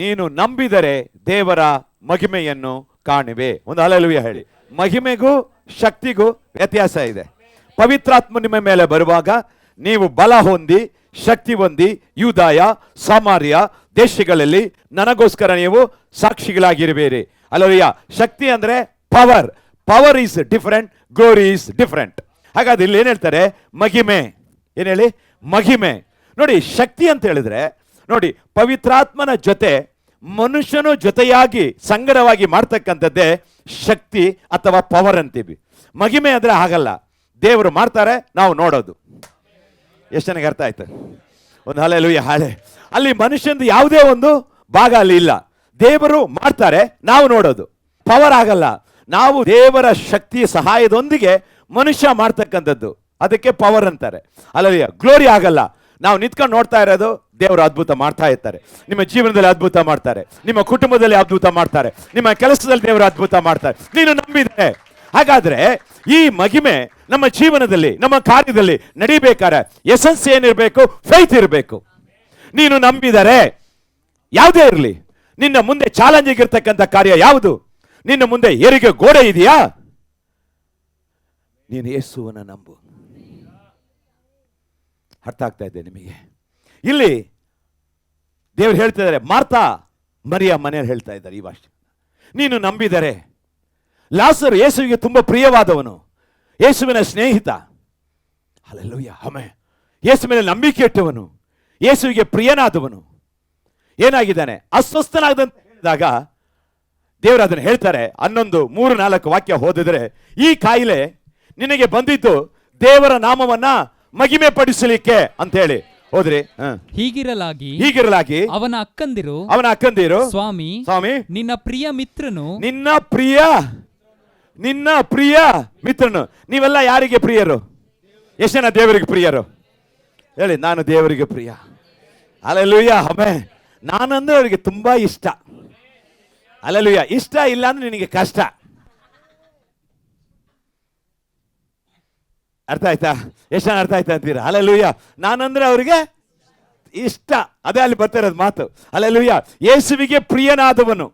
ನೀನು ನಂಬಿದರೆ ದೇವರ ಮಹಿಮೆಯನ್ನು ಕಾಣುವೆ. ಒಂದು ಹಲ್ಲೆಲೂಯಾ ಹೇಳಿ. ಮಹಿಮೆಗೂ ಶಕ್ತಿಗೂ ವ್ಯತ್ಯಾಸ ಇದೆ. ಪವಿತ್ರಾತ್ಮ ನಿಮ್ಮ ಮೇಲೆ ಬರುವಾಗ ನೀವು ಬಲ ಹೊಂದಿ ಶಕ್ತಿ ಹೊಂದಿ ಯೂದಾಯ ಸಮಾರ್ಯ ದೇಶಗಳಲ್ಲಿ ನನಗೋಸ್ಕರ ನೀವು ಸಾಕ್ಷಿಗಳಾಗಿರಬೇರಿ. ಹಲ್ಲೆಲೂಯಾ. ಶಕ್ತಿ ಅಂದ್ರೆ power. Power is different, glory is different. ಹಾಗಾದ್ರೆ ಇಲ್ಲಿ ಏನ್ ಹೇಳ್ತಾರೆ? ಮಹಿಮೆ. ಏನ್ ಹೇಳಿ? ಮಹಿಮೆ. ನೋಡಿ, ಶಕ್ತಿ ಅಂತ ಹೇಳಿದ್ರೆ ನೋಡಿ, ಪವಿತ್ರಾತ್ಮನ ಜೊತೆ ಮನುಷ್ಯನು ಜೊತೆಯಾಗಿ ಸಂಗಡವಾಗಿ ಮಾಡ್ತಕ್ಕಂಥದ್ದೇ ಶಕ್ತಿ ಅಥವಾ ಪವರ್ ಅಂತೀವಿ. ಮಹಿಮೆ ಅಂದ್ರೆ ಹಾಗಲ್ಲ, ದೇವರು ಮಾಡ್ತಾರೆ, ನಾವು ನೋಡೋದು. ಎಷ್ಟು ಜನಕ್ಕೆ ಅರ್ಥ ಆಯ್ತು? ಒಂದು ಹಲ್ಲೆಲೂಯಾ ಹಾಳೆ. ಅಲ್ಲಿ ಮನುಷ್ಯಂದು ಯಾವುದೇ ಒಂದು ಭಾಗ ಅಲ್ಲಿ ಇಲ್ಲ. ದೇವರು ಮಾಡ್ತಾರೆ, ನಾವು ನೋಡೋದು. ಪವರ್ ಆಗಲ್ಲ, ನಾವು ದೇವರ ಶಕ್ತಿಯ ಸಹಾಯದೊಂದಿಗೆ ಮನುಷ್ಯ ಮಾಡ್ತಕ್ಕಂಥದ್ದು, ಅದಕ್ಕೆ ಪವರ್ ಅಂತಾರೆ. ಹಲ್ಲೆಲೂಯಾ. ಗ್ಲೋರಿ ಆಗಲ್ಲ, ನಾವು ನಿಂತ್ಕೊಂಡು ನೋಡ್ತಾ ಇರೋದು, ದೇವರು ಅದ್ಭುತ ಮಾಡ್ತಾ ಇರ್ತಾರೆ. ನಿಮ್ಮ ಜೀವನದಲ್ಲಿ ಅದ್ಭುತ ಮಾಡ್ತಾರೆ, ನಿಮ್ಮ ಕುಟುಂಬದಲ್ಲಿ ಅದ್ಭುತ ಮಾಡ್ತಾರೆ, ನಿಮ್ಮ ಕೆಲಸದಲ್ಲಿ ದೇವರು ಅದ್ಭುತ ಮಾಡ್ತಾರೆ, ನೀನು ನಂಬಿದ್ರೆ. ಹಾಗಾದ್ರೆ ಈ ಮಹಿಮೆ ನಮ್ಮ ಜೀವನದಲ್ಲಿ ನಮ್ಮ ಕಾರ್ಯದಲ್ಲಿ ನಡಿಬೇಕಾದ್ರೆ ಎಸೆನ್ಸ್ ಏನಿರಬೇಕು? ಫೈತ್ ಇರಬೇಕು. ನೀನು ನಂಬಿದರೆ ಯಾವುದೇ ಇರಲಿ, ನಿನ್ನ ಮುಂದೆ ಚಾಲೆಂಜಿಂಗ್ ಇರ್ತಕ್ಕಂಥ ಕಾರ್ಯ ಯಾವುದು? ನಿನ್ನ ಮುಂದೆ ಏರಿಗೆ ಗೋಡೆ ಇದೆಯಾ? ನೀನು ಯೇಸುವನ್ನ ನಂಬು. ಅರ್ಥ ಆಗ್ತಾ ಇದೆ ನಿಮಗೆ? ಇಲ್ಲಿ ದೇವರು ಹೇಳ್ತಾ ಇದ್ದಾರೆ, ಮಾರ್ತಾ ಮರಿಯ ಮನೆಯಲ್ಲಿ ಹೇಳ್ತಾ ಇದ್ದಾರೆ ಈ ಭಾಷೆ. ನೀನು ನಂಬಿದರೆ. ಲಾಸರ್ ಯೇಸುವಿಗೆ ತುಂಬಾ ಪ್ರಿಯವಾದವನು, ಯೇಸುವಿನ ಸ್ನೇಹಿತ. ಹಲ್ಲೆಲೂಯಾ. ಆಮೆನ್. ಯೇಸು ಮೇಲೆ ನಂಬಿಕೆ ಇಟ್ಟವನು, ಯೇಸುವಿಗೆ ಪ್ರಿಯನಾದವನು ಏನಾಗಿದ್ದಾನೆ? ಅಸ್ವಸ್ಥನಾಗದಂತ ಹೇಳಿದಾಗ ದೇವರು ಅದನ್ನು ಹೇಳ್ತಾರೆ. 11, 3, 4 ವಾಕ್ಯ ಓದಿದ್ರೆ, ಈ ಕಾಯಿಲೆ ನಿನಗೆ ಬಂದಿದ್ದು ದೇವರ ನಾಮವನ್ನ ಮಹಿಮೆ ಪಡಿಸಲಿಕ್ಕೆ ಅಂತ ಹೇಳಿ ಹೋದ್ರಿ. ಹೀಗಿರಲಾಗಿ ಅವನ ಅಕ್ಕಂದಿರು ಸ್ವಾಮಿ ನಿನ್ನ ಪ್ರಿಯ ಮಿತ್ರನು. ನೀವೆಲ್ಲ ಯಾರಿಗೆ ಪ್ರಿಯರು? ಎಷ್ಟು ಜನ ದೇವರಿಗೆ ಪ್ರಿಯರು ಹೇಳಿ? ನಾನು ದೇವರಿಗೆ ಪ್ರಿಯ. ಹಲ್ಲೆಲೂಯಾ. ಆಮೆನ್. ನಾನಂದ್ರೆ ಅವರಿಗೆ ತುಂಬಾ ಇಷ್ಟ. ಹಲ್ಲೆಲೂಯಾ. ಇಷ್ಟ ಇಲ್ಲ ಅಂದ್ರೆ ನಿನಗೆ ಕಷ್ಟ. ಅರ್ಥ ಆಯ್ತಾ? ಎಷ್ಟು ಅರ್ಥ ಆಯ್ತಾ ಅಂತೀರಾ? ಹಲ್ಲೆಲೂಯಾ. ನಾನಂದ್ರೆ ಅವರಿಗೆ ಇಷ್ಟ. ಅದೇ ಅಲ್ಲಿ ಬರ್ತಿರೋದು ಮಾತು. ಹಲ್ಲೆಲೂಯಾ. ಯೇಸುವಿಗೆ ಪ್ರಿಯನಾದವನು.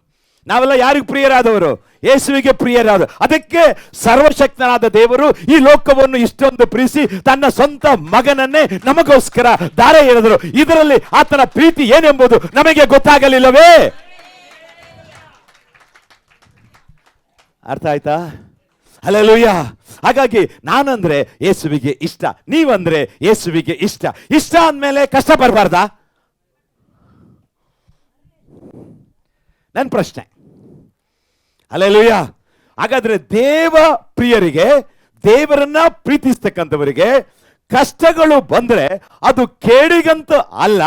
ನಾವೆಲ್ಲ ಯಾರಿಗೆ ಪ್ರಿಯರಾದವರು? ಯೇಸುವಿಗೆ ಪ್ರಿಯರಾದ. ಅದಕ್ಕೆ ಸರ್ವಶಕ್ತನಾದ ದೇವರು ಈ ಲೋಕವನ್ನು ಇಷ್ಟೊಂದು ಪ್ರೀತಿಸಿ ತನ್ನ ಸ್ವಂತ ಮಗನನ್ನೇ ನಮಗೋಸ್ಕರ ದಾರೆ ಎರೆದರು. ಇದರಲ್ಲಿ ಆತನ ಪ್ರೀತಿ ಏನೆಂಬುದು ನಮಗೆ ಗೊತ್ತಾಗಲಿಲ್ಲವೇ? ಅರ್ಥ ಆಯ್ತಾ? ಹಲ್ಲೆಲೂಯಾ. ಹಾಗಾಗಿ ನಾನಂದ್ರೆ ಯೇಸುವಿಗೆ ಇಷ್ಟ, ನೀವಂದ್ರೆ ಯೇಸುವಿಗೆ ಇಷ್ಟ. ಇಷ್ಟ ಅಂದಮೇಲೆ ಕಷ್ಟ ಬರಬಾರ್ದಾ? ನನ್ನ ಪ್ರಶ್ನೆ. ಹಲ್ಲೆಲೂಯಾ. ಹಾಗಾದ್ರೆ ದೇವ ಪ್ರಿಯರಿಗೆ, ದೇವರನ್ನ ಪ್ರೀತಿಸ್ತಕ್ಕಂಥವರಿಗೆ ಕಷ್ಟಗಳು ಬಂದ್ರೆ ಅದು ಕೇಡಿಗಂತ ಅಲ್ಲ,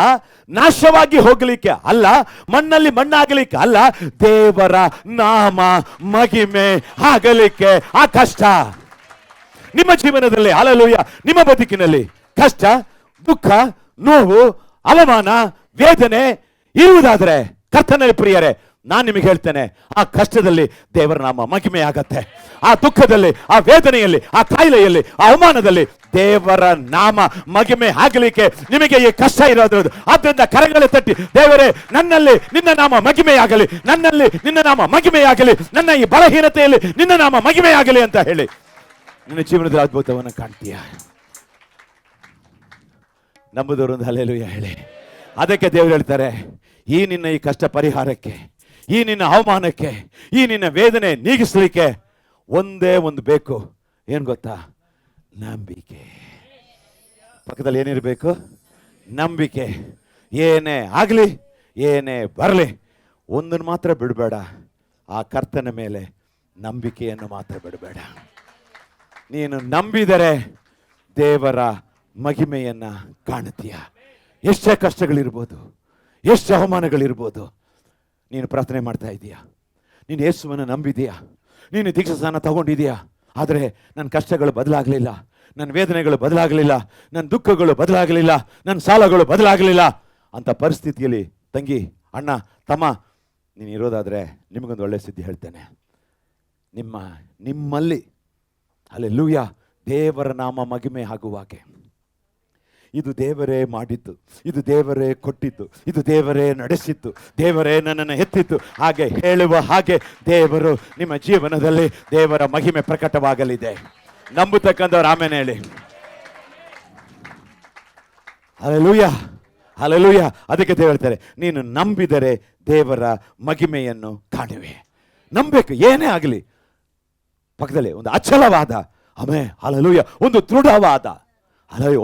ನಾಶವಾಗಿ ಹೋಗಲಿಕ್ಕೆ ಅಲ್ಲ, ಮಣ್ಣಲ್ಲಿ ಮಣ್ಣಾಗಲಿಕ್ಕೆ ಅಲ್ಲ, ದೇವರ ನಾಮ ಮಹಿಮೆ ಆಗಲಿಕ್ಕೆ ಆ ಕಷ್ಟ. ನಿಮ್ಮ ಜೀವನದಲ್ಲಿ, ಹಲ್ಲೆಲೂಯಾ, ನಿಮ್ಮ ಬದುಕಿನಲ್ಲಿ ಕಷ್ಟ, ದುಃಖ, ನೋವು, ಅವಮಾನ, ವೇದನೆ ಇರುವುದಾದ್ರೆ ಕರ್ತನ ಪ್ರಿಯರೇ, ನಾನು ನಿಮಗೆ ಹೇಳ್ತೇನೆ, ಆ ಕಷ್ಟದಲ್ಲಿ ದೇವರ ನಾಮ ಮಹಿಮೆ ಆಗತ್ತೆ. ಆ ದುಃಖದಲ್ಲಿ, ಆ ವೇದನೆಯಲ್ಲಿ, ಆ ಕಾಯಿಲೆಯಲ್ಲಿ, ಆ ಅವಮಾನದಲ್ಲಿ ದೇವರ ನಾಮ ಮಹಿಮೆ ಆಗಲಿಕ್ಕೆ ನಿಮಗೆ ಈ ಕಷ್ಟ ಇರೋದ್ರದ್ದು. ಆದ್ದರಿಂದ ಕರங்களை ತಟ್ಟಿ, ದೇವರೇ ನನ್ನಲ್ಲಿ ನಿನ್ನ ನಾಮ ಮಹಿಮೆಯಾಗಲಿ, ನನ್ನಲ್ಲಿ ನಿನ್ನ ನಾಮ ಮಹಿಮೆಯಾಗಲಿ, ನನ್ನ ಈ ಬಲಹೀನತೆಯಲ್ಲಿ ನಿನ್ನ ನಾಮ ಮಹಿಮೆಯಾಗಲಿ ಅಂತ ಹೇಳಿ ನಿನ್ನ ಜೀವನದ ಅದ್ಭುತವನ್ನು ಕಾಣ್ತೀಯ. ನಂಬುದವರೊಂದು ಹಲ್ಲೆಲೂಯಾ ಹೇಳಿ. ಅದಕ್ಕೆ ದೇವರು ಹೇಳ್ತಾರೆ, ಈ ನಿನ್ನ ಈ ಕಷ್ಟ ಪರಿಹಾರಕ್ಕೆ, ಈ ನಿನ್ನ ಅವಮಾನಕ್ಕೆ, ಈ ನಿನ್ನ ವೇದನೆ ನೀಗಿಸಲಿಕ್ಕೆ ಒಂದೇ ಒಂದು ಬೇಕು. ಏನು ಗೊತ್ತಾ? ನಂಬಿಕೆ. ಪಕ್ಕದಲ್ಲಿ ಏನಿರಬೇಕು? ನಂಬಿಕೆ. ಏನೇ ಆಗಲಿ, ಏನೇ ಬರಲಿ, ಒಂದನ್ನು ಮಾತ್ರ ಬಿಡಬೇಡ, ಆ ಕರ್ತನ ಮೇಲೆ ನಂಬಿಕೆಯನ್ನು ಮಾತ್ರ ಬಿಡಬೇಡ. ನೀನು ನಂಬಿದರೆ ದೇವರ ಮಹಿಮೆಯನ್ನ ಕಾಣುತ್ತೀಯ. ಎಷ್ಟೇ ಕಷ್ಟಗಳಿರ್ಬೋದು, ಎಷ್ಟು ಅವಮಾನಗಳಿರ್ಬೋದು, ನೀನು ಪ್ರಾರ್ಥನೆ ಮಾಡ್ತಾ ಇದೀಯಾ, ನೀನು ಯೇಸುವನ್ನು ನಂಬಿದೀಯಾ, ನೀನು ದೀಕ್ಷಾ ಸ್ನಾನ ತಗೊಂಡಿದೀಯಾ, ಆದರೆ ನನ್ನ ಕಷ್ಟಗಳು ಬದಲಾಗಲಿಲ್ಲ, ನನ್ನ ವೇದನೆಗಳು ಬದಲಾಗಲಿಲ್ಲ, ನನ್ನ ದುಃಖಗಳು ಬದಲಾಗಲಿಲ್ಲ, ನನ್ನ ಸಾಲಗಳು ಬದಲಾಗಲಿಲ್ಲ ಅಂತ ಪರಿಸ್ಥಿತಿಯಲ್ಲಿ ತಂಗಿ, ಅಣ್ಣ, ತಮ್ಮ ನೀನು ಇರೋದಾದರೆ ನಿಮಗೊಂದು ಒಳ್ಳೆಯ ಸುದ್ದಿ ಹೇಳ್ತೇನೆ. ನಿಮ್ಮಲ್ಲಿ ಹಲ್ಲೆಲೂಯಾ ದೇವರ ನಾಮ ಮಹಿಮೆ ಆಗುವಾಗೆ ಇದು ದೇವರೇ ಮಾಡಿದ್ದು, ಇದು ದೇವರೇ ಕೊಟ್ಟಿದ್ದು, ಇದು ದೇವರೇ ನಡೆಸಿದ್ದು, ದೇವರೇ ನನ್ನನ್ನು ಎತ್ತಿತ್ತು ಹಾಗೆ ಹೇಳುವ ಹಾಗೆ ದೇವರು ನಿಮ್ಮ ಜೀವನದಲ್ಲಿ ದೇವರ ಮಹಿಮೆ ಪ್ರಕಟವಾಗಲಿದೆ. ನಂಬುತ್ತಕ್ಕಂಥವ್ರು ಆಮೇಲೆ ಹೇಳಿ ಹಲ್ಲೆಲೂಯ, ಹಲ್ಲೆಲೂಯ. ಅದಕ್ಕೆ ದೇವರು ಹೇಳ್ತಾರೆ, ನೀನು ನಂಬಿದರೆ ದೇವರ ಮಹಿಮೆಯನ್ನು ಕಾಣುವೆ. ನಂಬಬೇಕು, ಏನೇ ಆಗಲಿ. ಪಕ್ಕದಲ್ಲಿ ಒಂದು ಅಚಲವಾದ ಹಲ್ಲೆಲೂಯ, ಒಂದು ದೃಢವಾದ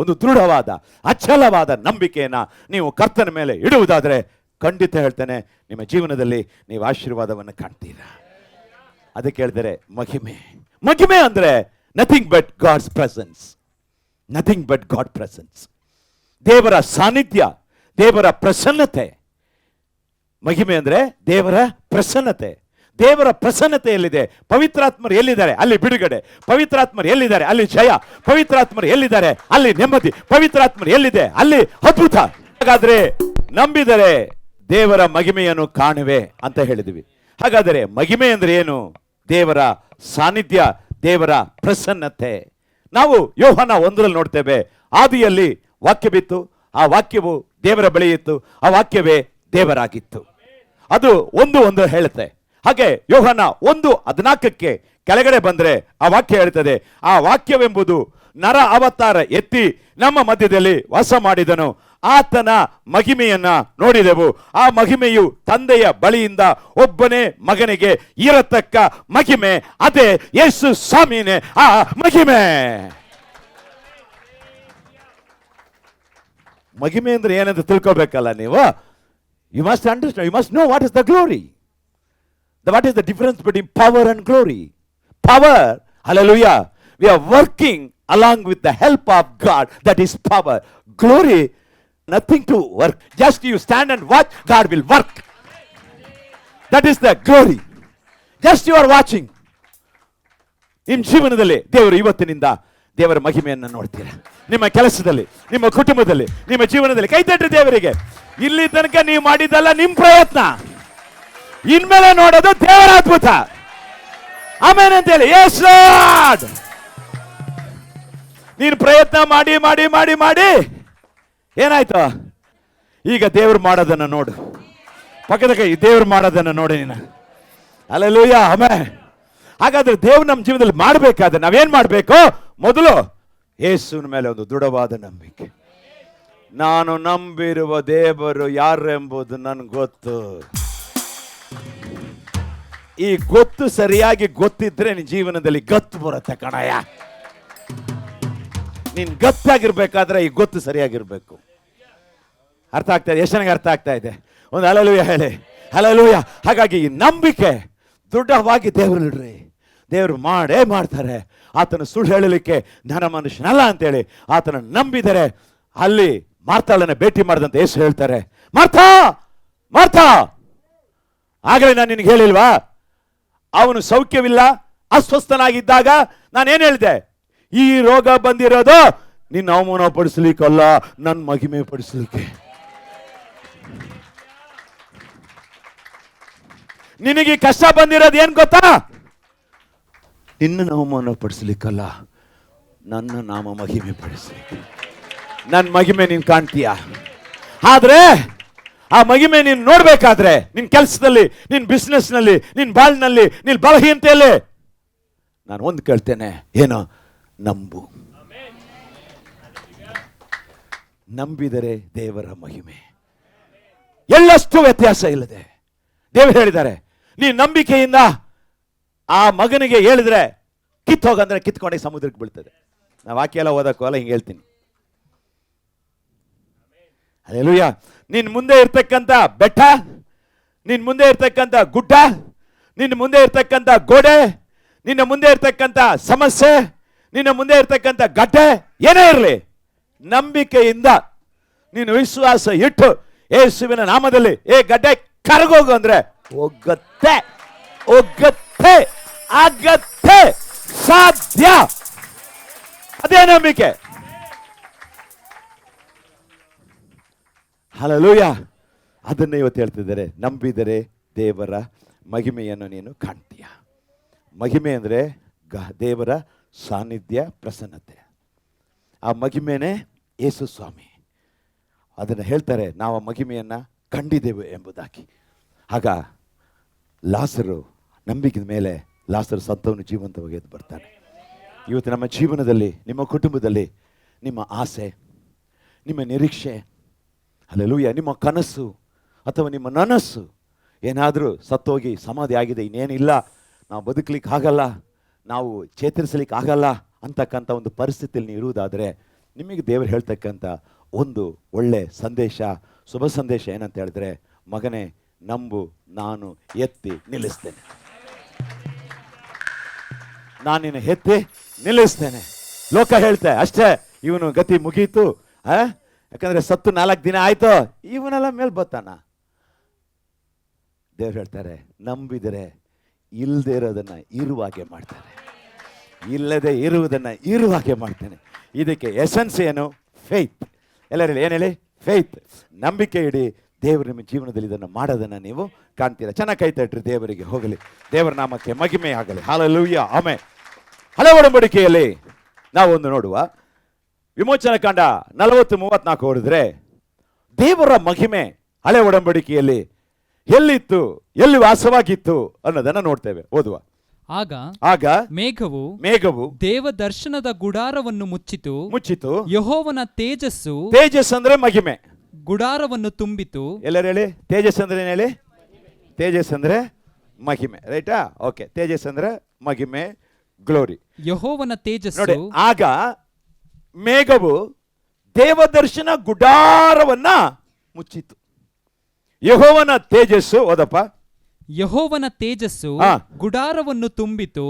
ಒಂದು ದೃಢವಾದ ಅಚಲವಾದ ನಂಬಿಕೆಯನ್ನು ನೀವು ಕರ್ತನ ಮೇಲೆ ಇಡುವುದಾದರೆ ಖಂಡಿತ ಹೇಳ್ತೇನೆ, ನಿಮ್ಮ ಜೀವನದಲ್ಲಿ ನೀವು ಆಶೀರ್ವಾದವನ್ನು ಕಾಣ್ತೀರಾ. ಅದಕ್ಕೆ ಹೇಳ್ತಾರೆ ಮಹಿಮೆ. ಮಹಿಮೆ ಅಂದರೆ nothing but God's presence, nothing but God presence. ದೇವರ ಸಾನ್ನಿಧ್ಯ, ದೇವರ ಪ್ರಸನ್ನತೆ. ಮಹಿಮೆ ಅಂದರೆ ದೇವರ ಪ್ರಸನ್ನತೆ. ದೇವರ ಪ್ರಸನ್ನತೆ ಎಲ್ಲಿದೆ? ಪವಿತ್ರಾತ್ಮರು ಎಲ್ಲಿದ್ದಾರೆ ಅಲ್ಲಿ ಬಿಡುಗಡೆ, ಪವಿತ್ರಾತ್ಮರು ಎಲ್ಲಿದ್ದಾರೆ ಅಲ್ಲಿ ಜಯ, ಪವಿತ್ರಾತ್ಮರು ಎಲ್ಲಿದ್ದಾರೆ ಅಲ್ಲಿ ನೆಮ್ಮದಿ, ಪವಿತ್ರಾತ್ಮರು ಎಲ್ಲಿದೆ ಅಲ್ಲಿ ಅದ್ಭುತ. ಹಾಗಾದ್ರೆ ನಂಬಿದರೆ ದೇವರ ಮಹಿಮೆಯನ್ನು ಕಾಣುವೆ ಅಂತ ಹೇಳಿದ್ವಿ. ಹಾಗಾದರೆ ಮಹಿಮೆ ಅಂದ್ರೆ ಏನು? ದೇವರ ಸಾನ್ನಿಧ್ಯ, ದೇವರ ಪ್ರಸನ್ನತೆ. ನಾವು ಯೋಹಾನ 1 ನೋಡ್ತೇವೆ, ಆದಿಯಲ್ಲಿ ವಾಕ್ಯ ಬಿತ್ತು, ಆ ವಾಕ್ಯವು ದೇವರ ಬಳಿ ಇತ್ತು, ಆ ವಾಕ್ಯವೇ ದೇವರಾಗಿತ್ತು. ಅದು 1:1 ಹೇಳುತ್ತೆ. ಹಾಗೆ ಯೋಹಾನ 1:14 ಕೆಳಗಡೆ ಬಂದ್ರೆ ಆ ವಾಕ್ಯ ಹೇಳ್ತದೆ, ಆ ವಾಕ್ಯವೆಂಬುದು ನರ ಅವತಾರ ಎತ್ತಿ ನಮ್ಮ ಮಧ್ಯದಲ್ಲಿ ವಾಸ ಮಾಡಿದನು, ಆತನ ಮಹಿಮೆಯನ್ನ ನೋಡಿದೆವು, ಆ ಮಹಿಮೆಯು ತಂದೆಯ ಬಳಿಯಿಂದ ಒಬ್ಬನೇ ಮಗನಿಗೆ ಇರತಕ್ಕ ಮಹಿಮೆ, ಅದೇ ಯೇಸು ಸ್ವಾಮಿನೇ ಆ ಮಹಿಮೆ. ಮಹಿಮೆ ಅಂದ್ರೆ ಏನಂತ ತಿಳ್ಕೊಬೇಕಲ್ಲ ನೀವು. You must understand, you must know what is the glory. What is the difference between power and glory? Power, hallelujah, we are working along with the help of God, that is power. Glory, nothing to work, just you stand and watch, God will work. That is the glory. Just you are watching. ನಿಮ್ಮ ಜೀವನದಲ್ಲಿ ದೇವರು ಇವತ್ತಿನಿಂದ ದೇವರ ಮಹಿಮೆಯನ್ನು ನೋಡ್ತೀರಾ. ನಿಮ್ಮ ಕೆಲಸದಲ್ಲಿ, ನಿಮ್ಮ ಕುಟುಂಬದಲ್ಲಿ, ನಿಮ್ಮ ಜೀವನದಲ್ಲಿ ಕೈತಟ್ಟಿ ದೇವರಿಗೆ. ಇಲ್ಲಿ ತನಕ ನೀವು ಮಾಡಿದ್ದಲ್ಲ ನಿಮ್ಮ ಪ್ರಯತ್ನ, ಇನ್ಮೇಲೆ ನೋಡೋದು ದೇವರ ಅದ್ಭುತ. ಆಮೇಲೆ ಅಂತೇಳಿ ಯೆಸ್ ಲಾರ್ಡ್. ನೀನು ಪ್ರಯತ್ನ ಮಾಡಿ ಮಾಡಿ ಮಾಡಿ ಮಾಡಿ ಏನಾಯ್ತು? ಈಗ ದೇವ್ರು ಮಾಡೋದನ್ನ ನೋಡು. ಪಕ್ಕದ ಕೈ ದೇವ್ರು ಮಾಡೋದನ್ನ ನೋಡಿ ನೀನು. Hallelujah, amen. ಹಾಗಾದ್ರೆ ದೇವ್ರು ನಮ್ಮ ಜೀವನದಲ್ಲಿ ಮಾಡಬೇಕಾದ್ರೆ ನಾವೇನ್ ಮಾಡಬೇಕು? ಮೊದಲು ಯೇಸುವಿನ ಮೇಲೆ ಒಂದು ದೃಢವಾದ ನಂಬಿಕೆ. ನಾನು ನಂಬಿರುವ ದೇವರು ಯಾರೆಂಬುದು ನನಗೆ ಗೊತ್ತು. ಈ ಗೊತ್ತು ಸರಿಯಾಗಿ ಗೊತ್ತಿದ್ರೆ ನಿನ್ನ ಜೀವನದಲ್ಲಿ ಗತ್ತು ಬರುತ್ತೆ ಕಣಯ್ಯ. ನೀನ್ ಗತ್ತಾಗಿರ್ಬೇಕಾದ್ರೆ ಈ ಗೊತ್ತು ಸರಿಯಾಗಿರ್ಬೇಕು. ಅರ್ಥ ಆಗ್ತಾ ಇದೆ? ಎಷ್ಟು ನನಗೆ ಅರ್ಥ ಆಗ್ತಾ ಇದೆ? ಒಂದು ಹಲ್ಲೆಲೂಯ ಹೇಳಿ, ಹಲ್ಲೆಲೂಯ. ಹಾಗಾಗಿ ಈ ನಂಬಿಕೆ ದೃಢವಾಗಿ ದೇವರಿಡ್ರಿ. ದೇವರು ಮಾಡೇ ಮಾಡ್ತಾರೆ. ಆತನ ಸುಳ್ಳು ಹೇಳಲಿಕ್ಕೆ ನನ್ನ ಮನುಷ್ಯನಲ್ಲ ಅಂತೇಳಿ ಆತನ ನಂಬಿದರೆ, ಅಲ್ಲಿ ಮಾರ್ತಾಳನ್ನ ಭೇಟಿ ಮಾಡಿದಂತೆ ಯೇಸು ಹೇಳ್ತಾರೆ, ಮಾರ್ತಾ ಮಾರ್ತಾ, ಆಗಲೇ ನಾನು ನಿನಗೆ ಹೇಳಿಲ್ವಾ ಅವನು ಸೌಖ್ಯವಿಲ್ಲ ಅಸ್ವಸ್ಥನಾಗಿದ್ದಾಗ ನಾನೇನು ಹೇಳಿದೆ? ಈ ರೋಗ ಬಂದಿರೋದು ನಿನ್ನ ಅವಮಾನ ಪಡಿಸ್ಲಿಕ್ಕಲ್ಲ, ನನ್ನ ಮಹಿಮೆ ಪಡಿಸ್ಲಿಕ್ಕೆ. ನಿನಗೆ ಕಷ್ಟ ಬಂದಿರೋದು ಏನ್ ಗೊತ್ತಾ? ನಿನ್ನ ಅವಮಾನ ಪಡಿಸ್ಲಿಕ್ಕಲ್ಲ, ನನ್ನ ನಾಮ ಮಹಿಮೆ ಪಡಿಸ್ಲಿಕ್ಕೆ. ನನ್ನ ಮಹಿಮೆ ನೀನ್ ಕಾಣ್ತೀಯ. ಆದ್ರೆ ಆ ಮಹಿಮೆ ನೀನು ನೋಡ್ಬೇಕಾದ್ರೆ ನಿನ್ ಕೆಲಸದಲ್ಲಿ, ನಿನ್ ಬಿಸ್ನೆಸ್ ನಲ್ಲಿ, ನಿನ್ ಬಾಳ್ನಲ್ಲಿ, ನಿನ್ ಬಲಹೀನತೆಯಲ್ಲಿ ನಾನು ಒಂದು ಕೇಳ್ತೇನೆ, ಏನು? ನಂಬು. ನಂಬಿದರೆ ದೇವರ ಮಹಿಮೆ. ಎಳ್ಳಷ್ಟು ವ್ಯತ್ಯಾಸ ಇಲ್ಲದೆ ದೇವರು ಹೇಳಿದ್ದಾರೆ, ನೀ ನಂಬಿಕೆಯಿಂದ ಆ ಮಗನಿಗೆ ಹೇಳಿದ್ರೆ ಕಿತ್ತೋಗಂದ್ರೆ ಕಿತ್ಕೊಂಡೆ ಸಮುದ್ರಕ್ಕೆ ಬೀಳ್ತದೆ. ನಾವು ವಾಕ್ಯ ಎಲ್ಲ ಓದಕ್ಕಲ್ಲ, ಹಿಂಗೆ ಹೇಳ್ತೀನಿ. ಹಲ್ಲೆಲೂಯಾ. ನಿನ್ ಮುಂದೆ ಇರ್ತಕ್ಕಂಥ ಬೆಟ್ಟ, ನಿನ್ ಮುಂದೆ ಇರ್ತಕ್ಕಂಥ ಗುಡ್ಡ, ನಿನ್ನ ಮುಂದೆ ಇರ್ತಕ್ಕಂಥ ಗೋಡೆ, ನಿನ್ನ ಮುಂದೆ ಇರ್ತಕ್ಕಂಥ ಸಮಸ್ಯೆ, ನಿನ್ನ ಮುಂದೆ ಇರ್ತಕ್ಕಂಥ ಗಡ್ಡೆ ಏನೇ ಇರಲಿ, ನಂಬಿಕೆಯಿಂದ ನೀನು ವಿಶ್ವಾಸ ಇಟ್ಟು ಯೇಸುವಿನ ನಾಮದಲ್ಲಿ ಏ ಗಡ್ಡೆ ಕರಗೋಗು ಅಂದ್ರೆ ಹೋಗತ್ತೆ, ಹೋಗತ್ತೆ, ಆಗತ್ತೆ, ಸಾಧ್ಯ. ಅದೇ ನಂಬಿಕೆ. ಹಲ್ಲೆಲೂಯಾ. ಅದನ್ನ ಇವತ್ತು ಹೇಳ್ತಿದ್ದಾರೆ, ನಂಬಿದರೆ ದೇವರ ಮಹಿಮೆಯನ್ನು ನೀನು ಕಾಣ್ತೀಯ. ಮಹಿಮೆ ಅಂದರೆ ದೇವರ ಸಾನ್ನಿಧ್ಯ, ಪ್ರಸನ್ನತೆ. ಆ ಮಹಿಮೆನೇ ಯೇಸು ಸ್ವಾಮಿ. ಅದನ್ನು ಹೇಳ್ತಾರೆ, ನಾವು ಆ ಮಹಿಮೆಯನ್ನು ಕಂಡಿದ್ದೇವೆ ಎಂಬುದಾಗಿ. ಆಗ ಲಾಸರು ನಂಬಿಕೆದ ಮೇಲೆ ಲಾಸರು ಸತ್ತವನು ಜೀವಂತವಾಗಿ ಎದ್ದು ಬರ್ತಾನೆ. ಇವತ್ತು ನಮ್ಮ ಜೀವನದಲ್ಲಿ, ನಿಮ್ಮ ಕುಟುಂಬದಲ್ಲಿ ನಿಮ್ಮ ಆಸೆ, ನಿಮ್ಮ ನಿರೀಕ್ಷೆ, ಹಲ್ಲೆಲೂಯಾ, ನಿಮ್ಮ ಕನಸು ಅಥವಾ ನಿಮ್ಮ ನನಸ್ಸು ಏನಾದರೂ ಸತ್ತೋಗಿ ಸಮಾಧಿ ಆಗಿದೆ, ಇನ್ನೇನಿಲ್ಲ, ನಾವು ಬದುಕಲಿಕ್ಕೆ ಆಗಲ್ಲ, ನಾವು ಚೇತರಿಸಲಿಕ್ಕೆ ಆಗಲ್ಲ ಅಂತಕ್ಕಂಥ ಒಂದು ಪರಿಸ್ಥಿತಿಯಲ್ಲಿ ನೀವು ಇರುವುದಾದರೆ, ನಿಮಗೆ ದೇವರು ಹೇಳ್ತಕ್ಕಂಥ ಒಂದು ಒಳ್ಳೆ ಸಂದೇಶ, ಶುಭ ಸಂದೇಶ ಏನಂತ ಹೇಳಿದ್ರೆ, ಮಗನೇ ನಂಬು, ನಾನು ಎತ್ತಿ ನಿಲ್ಲಿಸ್ತೇನೆ, ನಾನು ನಿನ್ನ ಎತ್ತಿ ನಿಲ್ಲಿಸ್ತೇನೆ. ಲೋಕ ಹೇಳ್ತೆ ಅಷ್ಟೇ, ಇವನು ಗತಿ ಮುಗೀತು, ಯಾಕಂದ್ರೆ ಸತ್ತು 4 ದಿನ ಆಯ್ತು, ಇವನೆಲ್ಲ ಮೇಲ್ ಬರ್ತಾನ. ದೇವ್ರು ಹೇಳ್ತಾರೆ, ನಂಬಿದರೆ ಇಲ್ಲದೆ ಇರೋದನ್ನ ಇರುವಾಗೆ ಮಾಡ್ತಾನೆ, ಇಲ್ಲದೆ ಇರುವುದನ್ನ ಇರುವಾಗೆ ಮಾಡ್ತಾನೆ. ಇದಕ್ಕೆ ಎಸೆನ್ಸ್ ಏನು? ಫೇತ್. ಎಲ್ಲರಲ್ಲಿ ಏನು ಹೇಳಿ? ಫೇತ್. ನಂಬಿಕೆ ಇಡಿ. ದೇವರು ನಿಮ್ಮ ಜೀವನದಲ್ಲಿ ಇದನ್ನು ಮಾಡೋದನ್ನು ನೀವು ಕಾಣ್ತೀರಾ. ಚೆನ್ನಾಗಿ ಕೈ ತಟ್ರಿ, ದೇವರಿಗೆ ಹೋಗಲಿ, ದೇವರ ನಾಮಕ್ಕೆ ಮಹಿಮೆ ಆಗಲಿ. Hallelujah, amen. ಹಳೆ ಒಡಂಬಡಿಕೆಯಲ್ಲಿ ನಾವು ಒಂದು ನೋಡುವ, ವಿಮೋಚನಾ ಕಾಂಡ 40:34 ಓದಿದ್ರೆ, ದೇವರ ಮಹಿಮೆ ಹಳೆ ಒಡಂಬಡಿಕೆಯಲ್ಲಿ ಎಲ್ಲಿತ್ತು, ಎಲ್ಲಿ ವಾಸವಾಗಿತ್ತು ಅನ್ನೋದನ್ನ ನೋಡ್ತೇವೆ. ಓದುವ. ಆಗ ಮೇಘವು ದೇವ ದರ್ಶನದ ಗುಡಾರವನ್ನು ಮುಚ್ಚಿತು. ಯೆಹೋವನ ತೇಜಸ್ಸು ಅಂದ್ರೆ ಮಹಿಮೆ ಗುಡಾರವನ್ನು ತುಂಬಿತು. ಎಲ್ಲರೂ ಹೇಳಿ, ತೇಜಸ್ ಅಂದ್ರೆ ಏನು ಹೇಳಿ? ತೇಜಸ್ ಅಂದ್ರೆ ಮಹಿಮೆ, ರೈಟಾ? ಓಕೆ, ತೇಜಸ್ ಅಂದ್ರೆ ಮಹಿಮೆ, ಗ್ಲೋರಿ. ಯೆಹೋವನ ತೇಜಸ್ಸು. ನೋಡಿ, ಆಗ ಮೇಘವು ದೇವದರ್ಶನ ಗುಡಾರವನ್ನ ಮುಚ್ಚಿತು. ಯೆಹೋವನ ತೇಜಸ್ಸು, ಓದಪ್ಪ. ಯೆಹೋವನ ತೇಜಸ್ಸು ಗುಡಾರವನ್ನು ತುಂಬಿತು.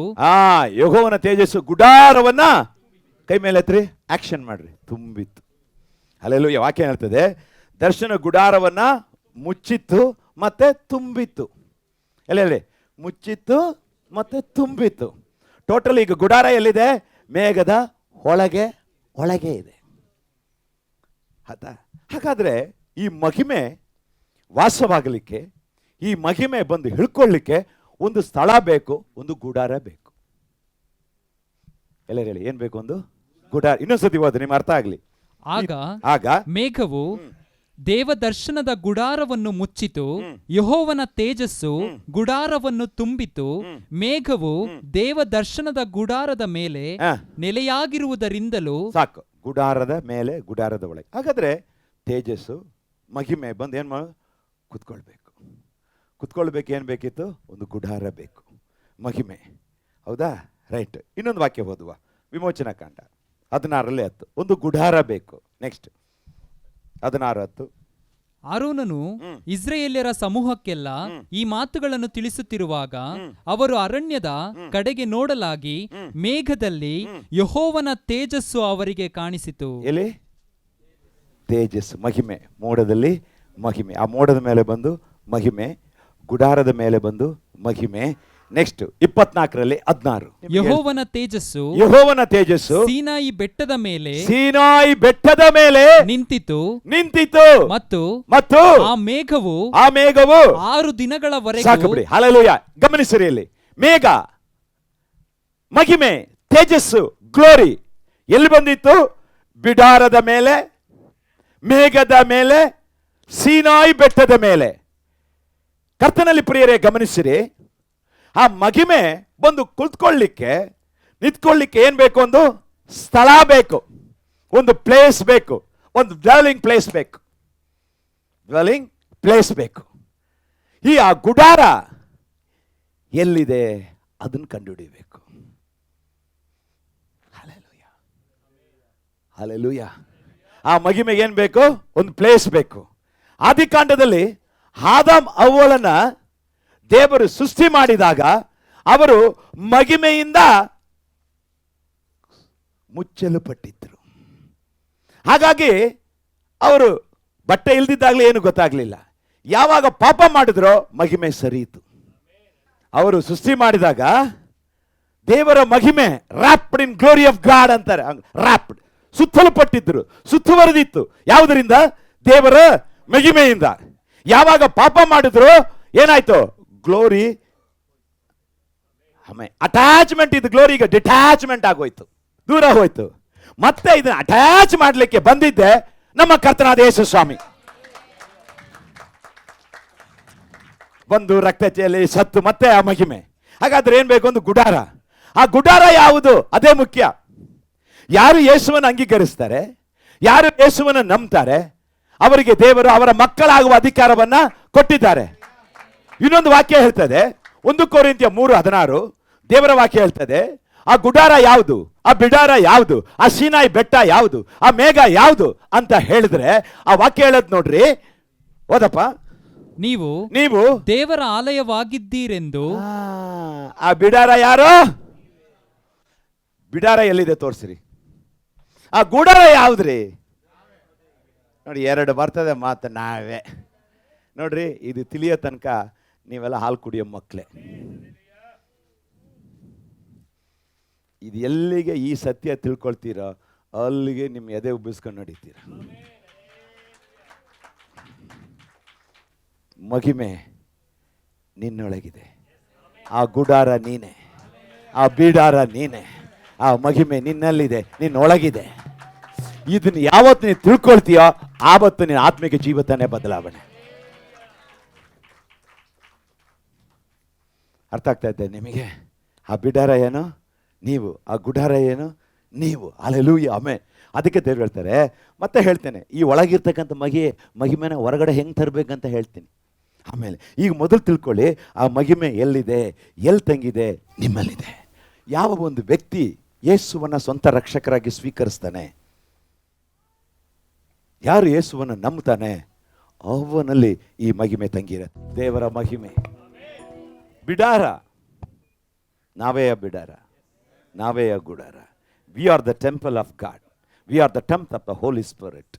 ಯೆಹೋವನ ತೇಜಸ್ಸು ಗುಡಾರವನ್ನ, ಕೈ ಮೇಲೆ ಎತ್ರಿ, ಆಕ್ಷನ್ ಮಾಡ್ರಿ, ತುಂಬಿತು. ಹಲ್ಲೆಲೂಯಾ. ವಾಕ್ಯ ಹೇಳ್ತದೆ, ದರ್ಶನ ಗುಡಾರವನ್ನ ಮುಚ್ಚಿತ್ತು ಮತ್ತೆ ತುಂಬಿತ್ತು. ಎಲ್ಲ ಹೇಳಿ, ಮುಚ್ಚಿತ್ತು ಮತ್ತೆ ತುಂಬಿತ್ತು. ಟೋಟಲ್ ಈಗ ಗುಡಾರ ಎಲ್ಲಿದೆ? ಮೇಘದ ಒಳಗೆ ಇದೆ. ಹಾಗಾದ್ರೆ ಈ ಮಹಿಮೆ ವಾಸವಾಗಲಿಕ್ಕೆ, ಈ ಮಹಿಮೆ ಬಂದು ಹಿಡ್ಕೊಳ್ಳಿಕ್ಕೆ ಒಂದು ಸ್ಥಳ ಬೇಕು, ಒಂದು ಗುಡಾರ ಬೇಕು. ಎಲ್ಲ ಹೇಳಿ, ಏನ್ ಬೇಕು? ಒಂದು ಗುಡಾರ. ಇನ್ನೊಂದ್ಸತಿ ಹೋದ್ರೆ ನಿಮ್ಗೆ ಅರ್ಥ ಆಗ್ಲಿ. ಆಗ ಮೇಘವು ದೇವದರ್ಶನದ ಗುಡಾರವನ್ನು ಮುಚ್ಚಿತು. ಯೆಹೋವನ ತೇಜಸ್ಸು ಗುಡಾರವನ್ನು ತುಂಬಿತು. ಮೇಘವು ದೇವದರ್ಶನದ ಗುಡಾರದ ಮೇಲೆ ನೆಲೆಯಾಗಿರುವುದರಿಂದಲೂ ಸಾಕು. ಗುಡಾರದ ಮೇಲೆ, ಗುಡಾರದ ಒಳಗೆ. ಹಾಗಾದ್ರೆ ತೇಜಸ್ಸು, ಮಹಿಮೆ ಬಂದು ಏನ್ ಕುತ್ಕೊಳ್ಬೇಕು. ಏನ್ ಬೇಕಿತ್ತು? ಒಂದು ಗುಡಾರ ಬೇಕು, ಮಹಿಮೆ. ಹೌದಾ? ರೈಟ್. ಇನ್ನೊಂದು ವಾಕ್ಯ ಓದುವ, ವಿಮೋಚನಾ ಕಾಂಡ 16:10. ಒಂದು ಗುಡಾರ ಬೇಕು. ನೆಕ್ಸ್ಟ್ 16:10. ಆರೋನನು ಇಸ್ರಾಯೇಲ್ಯರ ಸಮೂಹಕ್ಕೆಲ್ಲ ಈ ಮಾತುಗಳನ್ನು ತಿಳಿಸುತ್ತಿರುವಾಗ ಅವರು ಅರಣ್ಯದ ಕಡೆಗೆ ನೋಡಲಾಗಿ ಮೇಘದಲ್ಲಿ ಯೆಹೋವನ ತೇಜಸ್ಸು ಅವರಿಗೆ ಕಾಣಿಸಿತು. ಎಲ್ಲಿ? ತೇಜಸ್ಸು, ಮಹಿಮೆ. ಮೋಡದಲ್ಲಿ ಮಹಿಮೆ. ಆ ಮೋಡದ ಮೇಲೆ ಬಂದು ಮಹಿಮೆ, ಗುಡಾರದ ಮೇಲೆ ಬಂದು ಮಹಿಮೆ. ನೆಕ್ಸ್ಟ್ 24:16. ಯೆಹೋವನ ತೇಜಸ್ಸು ಸೀನಾಯಿ ಬೆಟ್ಟದ ಮೇಲೆ ನಿಂತಿತು. ಮತ್ತು ಆ ಮೇಘವು 6 ದಿನಗಳವರೆಗೆ. ಸಾಕು ಬಿಡಿ. ಹಲ್ಲೆಲೂಯಾ. ಗಮನಿಸಿರಿ, ಇಲ್ಲಿ ಮೇಘ, ಮಹಿಮೆ, ತೇಜಸ್ಸು, ಗ್ಲೋರಿ ಎಲ್ಲಿ ಬಂದಿತ್ತು? ಬಿಡಾರದ ಮೇಲೆ, ಮೇಘದ ಮೇಲೆ, ಸೀನಾಯಿ ಬೆಟ್ಟದ ಮೇಲೆ. ಕರ್ತನಲ್ಲಿ ಪ್ರಿಯರೇ, ಗಮನಿಸಿರಿ, ಆ ಮಹಿಮೆ ಬಂದು ಕುಳಿತುಕೊಳ್ಳಿಕ್ಕೆ, ನಿಂತ್ಕೊಳ್ಳಿಕ್ಕೆ ಏನ್ ಬೇಕು? ಒಂದು ಸ್ಥಳ ಬೇಕು, ಒಂದು ಪ್ಲೇಸ್ ಬೇಕು, ಒಂದು ಡ್ವೆಲ್ಲಿಂಗ್ ಪ್ಲೇಸ್ ಬೇಕು. ಆ ಗುಡಾರ ಎಲ್ಲಿದೆ ಅದನ್ನು ಕಂಡುಹಿಡಿಯಬೇಕು. ಹಲ್ಲೆಲೂಯಾ. ಆ ಮಹಿಮೆಗೆ ಏನ್ ಬೇಕು? ಒಂದು ಪ್ಲೇಸ್ ಬೇಕು. ಆದಿಕಾಂಡದಲ್ಲಿ ಆದಾಮ್ ಅವ್ವಳನ್ನ ದೇವರು ಸೃಷ್ಟಿ ಮಾಡಿದಾಗ ಅವರು ಮಹಿಮೆಯಿಂದ ಮುಚ್ಚಲ್ಪಟ್ಟಿದ್ರು. ಹಾಗಾಗಿ ಅವರು ಬಟ್ಟೆ ಇಲ್ದಿದ್ದಾಗಲೇ ಏನು ಗೊತ್ತಾಗ್ಲಿಲ್ಲ. ಯಾವಾಗ ಪಾಪ ಮಾಡಿದ್ರೋ ಮಹಿಮೆ ಸರಿಯಿತು. ಅವರು ಸೃಷ್ಟಿ ಮಾಡಿದಾಗ ದೇವರ ಮಹಿಮೆ wrapped in glory of god ಅಂತಾರೆ. ರ್ಯಾಪ್ಡ್, ಸುತ್ತಲ್ಪಟ್ಟಿದ್ರು, ಸುತ್ತುವರೆದಿತ್ತು. ಯಾವುದರಿಂದ? ದೇವರ ಮಹಿಮೆಯಿಂದ. ಯಾವಾಗ ಪಾಪ ಮಾಡಿದ್ರು ಏನಾಯ್ತು? ಗ್ಲೋರಿ, ಅಟ್ಯಾಚ್ಮೆಂಟ್ ಇದ್ದು ಗ್ಲೋರಿ ಈಗ ಡಿಟ್ಯಾಚ್ಮೆಂಟ್ ಆಗೋಯ್ತು, ದೂರ ಹೋಯ್ತು. ಮತ್ತೆ ಇದನ್ನ ಅಟ್ಯಾಚ್ ಮಾಡಲಿಕ್ಕೆ ಬಂದಿದ್ದೆ ನಮ್ಮ ಕರ್ತನಾದ ಯೇಸು ಸ್ವಾಮಿ. ಬಂದು ರಕ್ತ ಚೆಲ್ಲಿ ಸತ್ತು ಮತ್ತೆ ಆ ಮಹಿಮೆ. ಹಾಗಾದ್ರೆ ಏನ್ ಬೇಕು? ಒಂದು ಗುಡಾರ. ಆ ಗುಡಾರ ಯಾವುದು? ಅದೇ ಮುಖ್ಯ. ಯಾರು ಯೇಸುವನ್ನು ಅಂಗೀಕರಿಸ್ತಾರೆ, ಯಾರು ಯೇಸುವನ್ನು ನಂಬ್ತಾರೆ, ಅವರಿಗೆ ದೇವರು ಅವರ ಮಕ್ಕಳಾಗುವ ಅಧಿಕಾರವನ್ನ ಕೊಟ್ಟಿದ್ದಾರೆ. ಇನ್ನೊಂದು ವಾಕ್ಯ ಹೇಳ್ತದೆ, 1 ಕೊರಿಂಥ್ಯ 3:16 ದೇವರ ವಾಕ್ಯ ಹೇಳ್ತದೆ, ಆ ಗುಡಾರ ಯಾವುದು, ಆ ಬಿಡಾರ ಯಾವುದು, ಆ ಸೀನಾಯಿ ಬೆಟ್ಟ ಯಾವುದು, ಆ ಮೇಘ ಯಾವುದು ಅಂತ ಹೇಳಿದ್ರೆ ಆ ವಾಕ್ಯ ಹೇಳದ್ ನೋಡ್ರಿ, ಓದಪ್ಪ. ನೀವು ದೇವರ ಆಲಯವಾಗಿದ್ದೀರೆಂದು. ಆ ಬಿಡಾರ ಯಾರು? ಬಿಡಾರ ಎಲ್ಲಿದೆ ತೋರಿಸ್ರಿ. ಆ ಗುಡಾರ ಯಾವ್ದ್ರಿ? ನೋಡಿ, 2 ಬರ್ತದೆ ಮಾತು. ನಾವೇ ನೋಡ್ರಿ, ಇದು ತಿಳಿಯೋ ತನಕ ನೀವೆಲ್ಲ ಹಾಲು ಕುಡಿಯೋ ಮಕ್ಕಳೇ. ಇದು ಎಲ್ಲಿಗೆ ಈ ಸತ್ಯ ತಿಳ್ಕೊಳ್ತೀರೋ ಅಲ್ಲಿಗೆ ನಿಮ್ಮ ಎದೆ ಉಬ್ಬಿಸ್ಕೊಂಡು ನಡೀತೀರ. ಮಹಿಮೆ ನಿನ್ನೊಳಗಿದೆ. ಆ ಗುಡಾರ ನೀನೆ, ಆ ಬೀಡಾರ ನೀನೆ, ಆ ಮಹಿಮೆ ನಿನ್ನಲ್ಲಿದೆ, ನಿನ್ನೊಳಗಿದೆ. ಇದನ್ನ ಯಾವತ್ತು ನೀನು ತಿಳ್ಕೊಳ್ತೀಯೋ ಆವತ್ತು ನಿನ್ನ ಆತ್ಮಿಕ ಜೀವಿತನೇ ಬದಲಾವಣೆ. ಅರ್ಥ ಆಗ್ತಾ ಇದೆ ನಿಮಗೆ? ಆ ಬಿಡಾರ ಏನು? ನೀವು. ಆ ಗುಡಾರ ಏನು? ನೀವು. Hallelujah, amen. ಅದಕ್ಕೆ ದೇವ್ರು ಹೇಳ್ತಾರೆ, ಮತ್ತೆ ಹೇಳ್ತೇನೆ, ಈ ಒಳಗಿರ್ತಕ್ಕಂಥ ಮಹಿಮೆನ ಹೊರಗಡೆ ಹೆಂಗೆ ತರಬೇಕಂತ ಹೇಳ್ತೀನಿ ಆಮೇಲೆ. ಈಗ ಮೊದಲು ತಿಳ್ಕೊಳ್ಳಿ, ಆ ಮಹಿಮೆ ಎಲ್ಲಿದೆ, ಎಲ್ಲಿ ತಂಗಿದೆ? ನಿಮ್ಮಲ್ಲಿದೆ. ಯಾವ ಒಂದು ವ್ಯಕ್ತಿ ಯೇಸುವನ್ನ ಸ್ವಂತ ರಕ್ಷಕರಾಗಿ ಸ್ವೀಕರಿಸ್ತಾನೆ, ಯಾರು ಯೇಸುವನ್ನು ನಂಬ್ತಾನೆ, ಅವನಲ್ಲಿ ಈ ಮಹಿಮೆ ತಂಗಿರುತ್ತೆ. ದೇವರ ಮಹಿಮೆ. ಬಿಡಾರ ನಾವೇ ಆ ಬಿಡಾರ, ನಾವೇ ಆ ಗುಡಾರ. We are the temple of God. We are the temple of the holy spirit.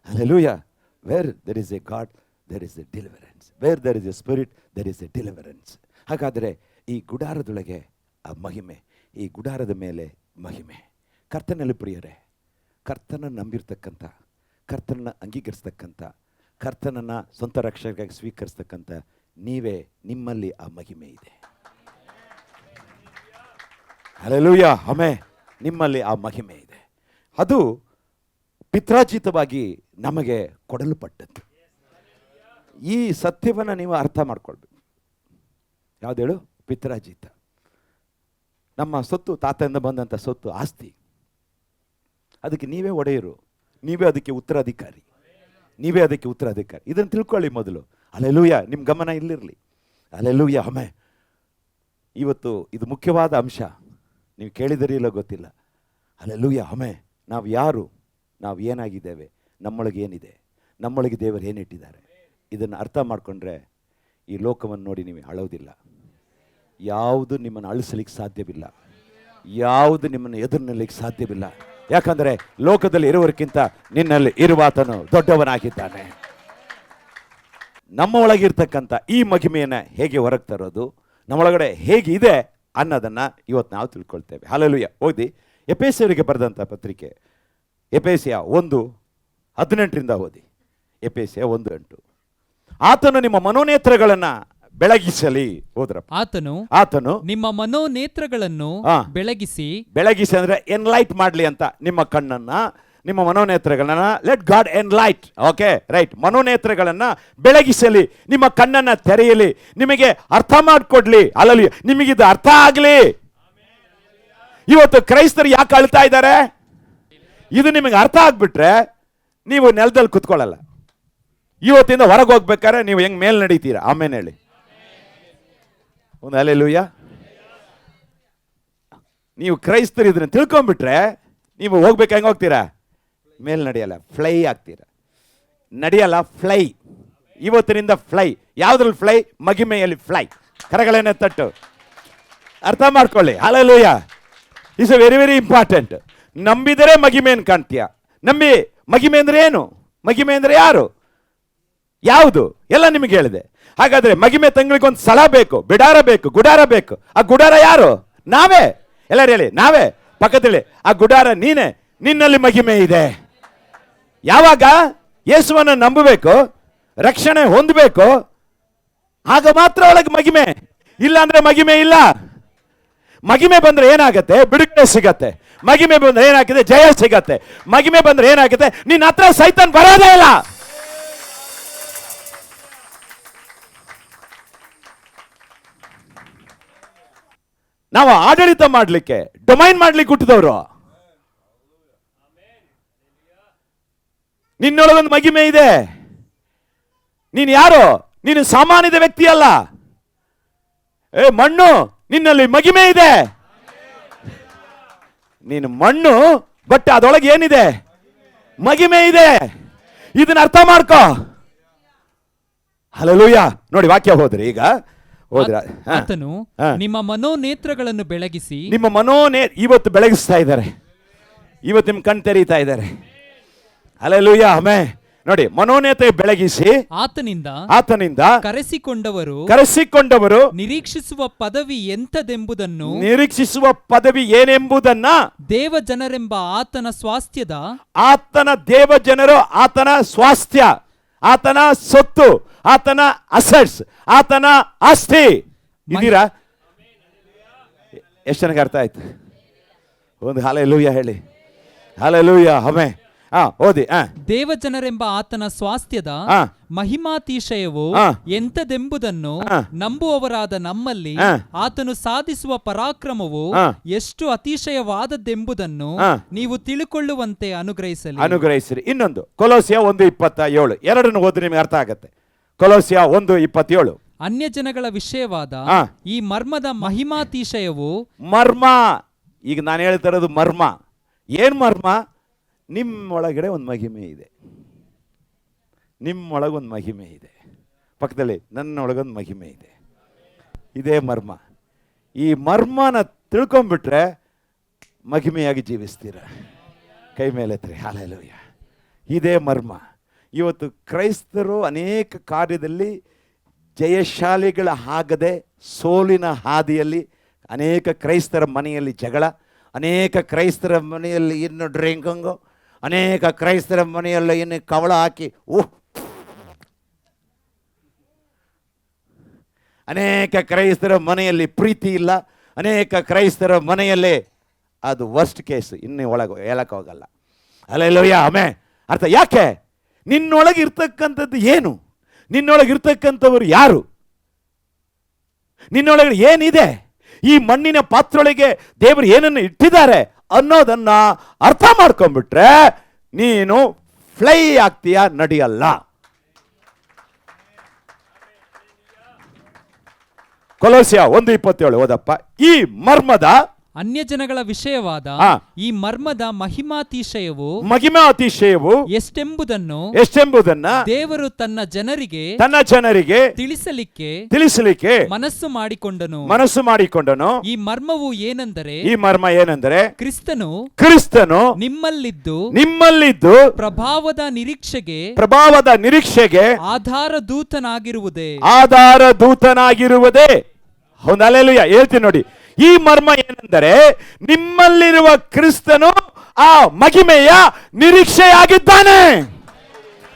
Hallelujah. Where there is a God there is a deliverance. Where there is a spirit, there is a deliverance. ಹಾಗಾದರೆ ಈ ಗುಡಾರದೊಳಗೆ ಆ ಮಹಿಮೆ, ಈ ಗುಡಾರದ ಮೇಲೆ ಮಹಿಮೆ. ಕರ್ತನಲ್ಲಿ ಪ್ರಿಯರೇ, ಕರ್ತನ ನಂಬಿರ್ತಕ್ಕಂಥ, ಕರ್ತನನ್ನು ಅಂಗೀಕರಿಸ್ತಕ್ಕಂಥ, ಕರ್ತನನ್ನು ಸ್ವಂತ ರಕ್ಷಕರಾಗಿ ಸ್ವೀಕರಿಸ್ತಕ್ಕಂಥ ನೀವೇ, ನಿಮ್ಮಲ್ಲಿ ಆ ಮಹಿಮೆ ಇದೆ. Hallelujah, amen. ನಿಮ್ಮಲ್ಲಿ ಆ ಮಹಿಮೆ ಇದೆ. ಅದು ಪಿತ್ರಾರ್ಜಿತವಾಗಿ ನಮಗೆ ಕೊಡಲ್ಪಟ್ಟದ್ದು. ಈ ಸತ್ಯವನ್ನು ನೀವು ಅರ್ಥ ಮಾಡ್ಕೊಳ್ಬೇಕು. ಯಾವ್ದು ಹೇಳು? ಪಿತ್ರಾರ್ಜಿತ. ನಮ್ಮ ಸೊತ್ತು, ತಾತದಿಂದ ಬಂದಂಥ ಸೊತ್ತು, ಆಸ್ತಿ. ಅದಕ್ಕೆ ನೀವೇ ಒಡೆಯರು, ನೀವೇ ಅದಕ್ಕೆ ಉತ್ತರಾಧಿಕಾರಿ, ನೀವೇ ಅದಕ್ಕೆ ಉತ್ತರಾಧಿಕಾರಿ. ಇದನ್ನು ತಿಳ್ಕೊಳ್ಳಿ ಮೊದಲು. ಹಲ್ಲೆಲೂಯಾ. ನಿಮ್ಮ ಗಮನ ಇಲ್ಲಿರಲಿ. Hallelujah, amen. ಇವತ್ತು ಇದು ಮುಖ್ಯವಾದ ಅಂಶ. ನೀವು ಕೇಳಿದರಿ ಇಲ್ಲ ಗೊತ್ತಿಲ್ಲ. Hallelujah, amen. ನಾವು ಯಾರು, ನಾವು ಏನಾಗಿದ್ದೇವೆ, ನಮ್ಮೊಳಗೆ ಏನಿದೆ, ನಮ್ಮೊಳಗೆ ದೇವರು ಏನಿಟ್ಟಿದ್ದಾರೆ, ಇದನ್ನು ಅರ್ಥ ಮಾಡಿಕೊಂಡ್ರೆ ಈ ಲೋಕವನ್ನು ನೋಡಿ ನೀವು ಅಳೋದಿಲ್ಲ. ಯಾವುದು ನಿಮ್ಮನ್ನು ಅಳಿಸಲಿಕ್ಕೆ ಸಾಧ್ಯವಿಲ್ಲ, ಯಾವುದು ನಿಮ್ಮನ್ನು ಎದುರು ನಿಲ್ಲಲಿಕ್ಕೆ ಸಾಧ್ಯವಿಲ್ಲ. ಯಾಕಂದರೆ ಲೋಕದಲ್ಲಿ ಇರುವವರಿಗಿಂತ ನಿನ್ನಲ್ಲಿ ಇರುವಾತನು ದೊಡ್ಡವನಾಗಿದ್ದಾನೆ. ನಮ್ಮ ಒಳಗಿರ್ತಕ್ಕಂಥ ಈ ಮಹಿಮೆಯನ್ನು ಹೇಗೆ ಹೊರಗೆ ತರೋದು, ನಮ್ಮೊಳಗಡೆ ಹೇಗಿದೆ ಅನ್ನೋದನ್ನು ಇವತ್ತು ನಾವು ತಿಳ್ಕೊಳ್ತೇವೆ. ಹಲ್ಲೆಲೂಯಾ. ಓದಿ ಎಫೆಸರಿಗೆ ಬರೆದಂಥ ಪತ್ರಿಕೆ, ಎಫೆಸೀಯ 1:18 ಓದಿ. ಎಫೆಸೀಯ 1:8. ಆತನು ನಿಮ್ಮ ಮನೋನೇತ್ರಗಳನ್ನು ಬೆಳಗಿಸಲಿ. ಹೋದ್ರಪ್ಪ. ಆತನು ನಿಮ್ಮ ಮನೋನೇತ್ರಗಳನ್ನು ಬೆಳಗಿಸಿ ಅಂದ್ರೆ ಎನ್ಲೈಟ್ ಮಾಡಲಿ ಅಂತ. ನಿಮ್ಮ ಕಣ್ಣನ್ನ, ನಿಮ್ಮ ಮನೋನೇತ್ರಗಳನ್ನ, let God enlight. Okay, right. ಮನೋನೇತ್ರಗಳನ್ನ ಬೆಳಗಿಸಲಿ, ನಿಮ್ಮ ಕಣ್ಣನ್ನ ತೆರೆಯಲಿ, ನಿಮಗೆ ಅರ್ಥ ಮಾಡಿಕೊಡ್ಲಿ. ಅಲ್ಲಲ್ಲಿ ನಿಮಗಿದು ಅರ್ಥ ಆಗಲಿ. ಇವತ್ತು ಕ್ರೈಸ್ತರು ಯಾಕೆ ಅಳ್ತಾ ಇದ್ದಾರೆ? ಇದು ನಿಮಗೆ ಅರ್ಥ ಆಗ್ಬಿಟ್ರೆ ನೀವು ನೆಲದಲ್ಲಿ ಕುತ್ಕೊಳ್ಳಲ್ಲ. ಇವತ್ತಿಂದ ಹೊರಗೆ ಹೋಗ್ಬೇಕಾದ್ರೆ ನೀವು ಹೆಂಗ್ ಮೇಲ್ ನಡೀತೀರಾ? ಆಮೇಲೆ ಹೇಳಿ ಒಂದು ಹಲ್ಲೆಲೂಯಾ. ನೀವು ಕ್ರೈಸ್ತರು ಇದನ್ನ ತಿಳ್ಕೊಂಡ್ಬಿಟ್ರೆ ನೀವು ಹೋಗ್ಬೇಕು, ಹೆಂಗೆ ಹೋಗ್ತೀರಾ? ಮೇಲ್ ನಡೆಯಲ್ಲ, ಫ್ಲೈ ಆಗ್ತೀರಾ. ನಡೆಯಲ್ಲ, ಫ್ಲೈ. ಇವತ್ತಿನಿಂದ ಫ್ಲೈ. ಯಾವ್ದ್ರಲ್ಲಿ ಫ್ಲೈ? ಮಹಿಮೆಯಲ್ಲಿ ಫ್ಲೈ. ಕರಗಳೇನೆ ತಟ್ಟು. ಅರ್ಥ ಮಾಡ್ಕೊಳ್ಳಿ. Hallelujah. Is A very very important. ನಂಬಿದರೆ ಮಹಿಮೆಯನ್ನು ಕಾಣ್ತೀಯ. ನಂಬಿ ಮಹಿಮೆ ಅಂದ್ರೆ ಏನು? ಮಹಿಮೆ ಅಂದ್ರೆ ಯಾರು, ಯಾವುದು ಎಲ್ಲ ನಿಮಗೆ ಹೇಳಿದೆ. ಹಾಗಾದ್ರೆ ಮಹಿಮೆ ತಂಗಳಿಗೊಂದು ಸ್ಥಳ ಬೇಕು, ಬಿಡಾರ ಬೇಕು, ಗುಡಾರ ಬೇಕು. ಆ ಗುಡಾರ ಯಾರು? ನಾವೇ. ಎಲ್ಲರೂ ಹೇಳಿ, ನಾವೇ. ಪಕ್ಕದಲ್ಲಿ ಆ ಗುಡಾರ ನೀನೆ. ನಿನ್ನಲ್ಲಿ ಮಹಿಮೆ ಇದೆ. ಯಾವಾಗ ಯೇಸುವನ್ನು ನಂಬಬೇಕು, ರಕ್ಷಣೆ ಹೊಂದಬೇಕು, ಆಗ ಮಾತ್ರ ಒಳಗೆ ಮಹಿಮೆ. ಇಲ್ಲ ಅಂದ್ರೆ ಮಹಿಮೆ ಇಲ್ಲ. ಮಹಿಮೆ ಬಂದ್ರೆ ಏನಾಗತ್ತೆ? ಬಿಡುಗಡೆ ಸಿಗತ್ತೆ. ಮಹಿಮೆ ಬಂದ್ರೆ ಏನಾಗಿದೆ? ಜಯ ಸಿಗತ್ತೆ. ಮಹಿಮೆ ಬಂದ್ರೆ ಏನಾಗುತ್ತೆ? ನಿನ್ನ ಹತ್ರ ಸೈತಾನ್ ಬರೋದೇ ಇಲ್ಲ. ನಾವು ಆಡಳಿತ ಮಾಡ್ಲಿಕ್ಕೆ, ಡೊಮೈನ್ ಮಾಡ್ಲಿಕ್ಕೆ ಹುಟ್ಟಿದವರು. ನಿನ್ನೊಳಗೊಂದು ಮಹಿಮೆ ಇದೆ. ನೀನು ಯಾರು? ನೀನು ಸಾಮಾನ್ಯದ ವ್ಯಕ್ತಿ ಅಲ್ಲ. ಮಣ್ಣು, ನಿನ್ನಲ್ಲಿ ಮಹಿಮೆ ಇದೆ. ನೀನು ಮಣ್ಣು, ಬಟ್ ಅದರೊಳಗೆ ಏನಿದೆ? ಮಹಿಮೆ ಇದೆ. ಇದನ್ನ ಅರ್ಥ ಮಾಡ್ಕೋ. ಹಲ್ಲೆಲೂಯಾ. ನೋಡಿ ವಾಕ್ಯ ಹೋದ್ರಿ ಈಗ ಹೋದ್ರ. ಆತನು ನಿಮ್ಮ ಮನೋನೇತ್ರಗಳನ್ನು ಬೆಳಗಿಸಿ, ನಿಮ್ಮ ಇವತ್ತು ಬೆಳಗಿಸ್ತಾ ಇದ್ದಾರೆ. ಇವತ್ತು ನಿಮ್ ಕಣ್ ತೆರೀತಾ ಇದ್ದಾರೆ. ಹಲ್ಲೆಲೂಯಾ. ಆಮೆನ್. ನೋಡಿ, ಮನೋನೇತ್ರ ಬೆಳಗಿಸಿ ಆತನಿಂದ ಕರೆಸಿಕೊಂಡವರು ನಿರೀಕ್ಷಿಸುವ ಪದವಿ ಎಂತದೆಂಬುದನ್ನು, ನಿರೀಕ್ಷಿಸುವ ಪದವಿ ಏನೆಂಬುದನ್ನ, ದೇವಜನರೆಂಬ ಆತನ ದೇವಜನರು ಆತನ ಸ್ವಾಸ್ಥ್ಯ, ಆತನ ಸೊತ್ತು, ಆತನ ಅಸೆಟ್ಸ್, ಆತನ ಆಸ್ತಿ. ಇದ್ದೀರಾ? ಎಷ್ಟು ಜನಕ್ಕೆ ಅರ್ಥ ಆಯ್ತು? ಒಂದು ಹಲ್ಲೆಲೂಯಾ ಹೇಳಿ. ಹಲ್ಲೆಲೂಯಾ. ಆಮೆನ್. ಓದಿ. ದೇವಜನರೆಂಬ ಆತನ ಸ್ವಾಸ್ಥ್ಯದ ಮಹಿಮಾತಿಶಯವು ಎಂತದೆಂಬುದನ್ನು ನಂಬುವವರಾದ ನಮ್ಮಲ್ಲಿ ಆತನು ಸಾಧಿಸುವ ಪರಾಕ್ರಮವು ಎಷ್ಟು ಅತಿಶಯವಾದದ್ದೆಂಬುದನ್ನು ನೀವು ತಿಳುಕೊಳ್ಳುವಂತೆ ಅನುಗ್ರಹಿಸಿರಿ. ಇನ್ನೊಂದು ಕೊಲೋಸ್ಯ 1:27, ಎರಡನ್ನು ಓದಿ ನಿಮಗೆ ಅರ್ಥ ಆಗತ್ತೆ. ಕೊಲೋಸ್ಯ 1:27. ಅನ್ಯ ಜನಗಳ ವಿಷಯವಾದ ಈ ಮರ್ಮದ ಮಹಿಮಾತಿಶಯವು, ಮರ್ಮ. ಈಗ ನಾನು ಹೇಳ್ತಾ ಇರೋದು ಮರ್ಮ. ಏನ್ ಮರ್ಮ? ನಿಮ್ಮೊಳಗಡೆ ಒಂದು ಮಹಿಮೆ ಇದೆ. ನಿಮ್ಮೊಳಗೊಂದು ಮಹಿಮೆ ಇದೆ. ಪಕ್ಕದಲ್ಲಿ ನನ್ನೊಳಗೊಂದು ಮಹಿಮೆ ಇದೆ. ಇದೇ ಮರ್ಮ. ಈ ಮರ್ಮನ ತಿಳ್ಕೊಂಡ್ಬಿಟ್ರೆ ಮಹಿಮೆಯಾಗಿ ಜೀವಿಸ್ತೀರ. ಕೈ ಮೇಲೆತ್ರಿ. ಹಲ್ಲೆಲೂಯಾ. ಇದೇ ಮರ್ಮ. ಇವತ್ತು ಕ್ರೈಸ್ತರು ಅನೇಕ ಕಾರ್ಯದಲ್ಲಿ ಜಯಶಾಲಿಗಳ ಆಗದೆ ಸೋಲಿನ ಹಾದಿಯಲ್ಲಿ, ಅನೇಕ ಕ್ರೈಸ್ತರ ಮನೆಯಲ್ಲಿ ಜಗಳ, ಅನೇಕ ಕ್ರೈಸ್ತರ ಮನೆಯಲ್ಲಿ ಇನ್ನು ಡ್ರಿಂಕಿಂಗು, ಅನೇಕ ಕ್ರೈಸ್ತರ ಮನೆಯಲ್ಲಿ ಇನ್ನು ಕವಳ ಹಾಕಿ ಅನೇಕ ಕ್ರೈಸ್ತರ ಮನೆಯಲ್ಲಿ ಪ್ರೀತಿ ಇಲ್ಲ. ಅನೇಕ ಕ್ರೈಸ್ತರ ಮನೆಯಲ್ಲಿ ಅದು ವರ್ಸ್ಟ್ ಕೇಸ್. ಇನ್ನು ಒಳಗೆ ಹೇಳಕ್ಕೆ ಹೋಗಲ್ಲ. ಹಲ್ಲೆಲೂಯಾ. ಆಮೆನ್. ಅರ್ಥ ಯಾಕೆ? ನಿನ್ನೊಳಗೆ ಇರ್ತಕ್ಕಂಥದ್ದು ಏನು? ನಿನ್ನೊಳಗೆ ಇರ್ತಕ್ಕಂಥವ್ರು ಯಾರು? ನಿನ್ನೊಳಗೆ ಏನಿದೆ? ಈ ಮಣ್ಣಿನ ಪಾತ್ರೊಳಗೆ ದೇವರು ಏನನ್ನು ಇಟ್ಟಿದ್ದಾರೆ ಅನ್ನೋದನ್ನ ಅರ್ಥ ಮಾಡ್ಕೊಂಡ್ಬಿಟ್ರೆ ನೀನು ಫ್ಲೈ ಆಗ್ತೀಯ, ನಡೆಯಲ್ಲ. ಕೊಲೋಸ್ಯ 1:27 ಓದಪ್ಪ. ಈ ಮರ್ಮದ ಅನ್ಯ ಜನಗಳ ವಿಷಯವಾದ ಈ ಮರ್ಮದ ಮಹಿಮಾತಿಶಯವು ಎಷ್ಟೆಂಬುದನ್ನು ದೇವರು ತನ್ನ ಜನರಿಗೆ ತಿಳಿಸಲಿಕ್ಕೆ ಮನಸ್ಸು ಮಾಡಿಕೊಂಡನು. ಈ ಮರ್ಮವು ಏನೆಂದರೆ, ಕ್ರಿಸ್ತನು ನಿಮ್ಮಲ್ಲಿದ್ದು ಪ್ರಭಾವದ ನಿರೀಕ್ಷೆಗೆ ಆಧಾರದೂತನಾಗಿರುವುದೇ. ಹಲ್ಲೆಲೂಯಾ. ಹೇಳ್ತೀನಿ ನೋಡಿ, ಈ ಮರ್ಮ ಏನೆಂದರೆ ನಿಮ್ಮಲ್ಲಿರುವ ಕ್ರಿಸ್ತನು ಆ ಮಹಿಮೆಯ ನಿರೀಕ್ಷೆಯಾಗಿದ್ದಾನೆ.